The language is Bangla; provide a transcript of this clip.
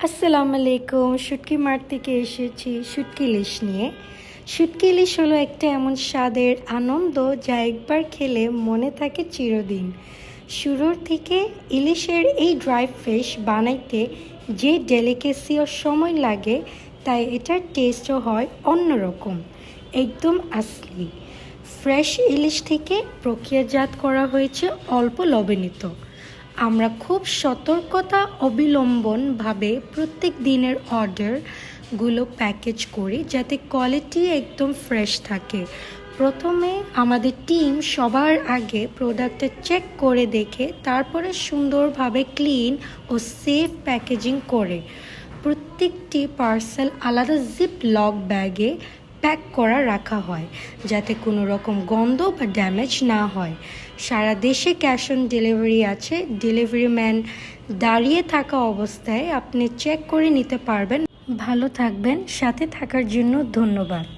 আসসালামু আলাইকুম। শুটকি মার্ট থেকে এসেছি শুটকি ইলিশ নিয়ে। শুটকি ইলিশ হলো একটা এমন স্বাদের আনন্দ যা একবার খেলে মনে থাকে চিরদিন। শুরুর থেকে ইলিশের এই ড্রাই ফিশ বানাইতে যে ডেলিকেসি ও সময় লাগে, তাই এটার টেস্টও হয় অন্যরকম, একদম আসলি। ফ্রেশ ইলিশ থেকে প্রক্রিয়াজাত করা হয়েছে অল্প লবণিত। আমরা খুব সতর্কতা অবলম্বনভাবে প্রত্যেক দিনের অর্ডারগুলো প্যাকেজ করি যাতে কোয়ালিটি একদম ফ্রেশ থাকে। প্রথমে আমাদের টিম সবার আগে প্রোডাক্টটা চেক করে দেখে তারপরে সুন্দরভাবে ক্লিন ও সেফ প্যাকেজিং করে প্রত্যেকটি পার্সেল আলাদা জিপ লক ব্যাগে প্যাক করা রাখা হয় যাতে কোনো রকম গন্ধ বা ড্যামেজ না হয়। সারা দেশে ক্যাশ অন ডেলিভারি আছে। ডেলিভারি ম্যান দাঁড়িয়ে থাকা অবস্থায় আপনি চেক করে নিতে পারবেন। ভালো থাকবেন। সাথে থাকার জন্য ধন্যবাদ।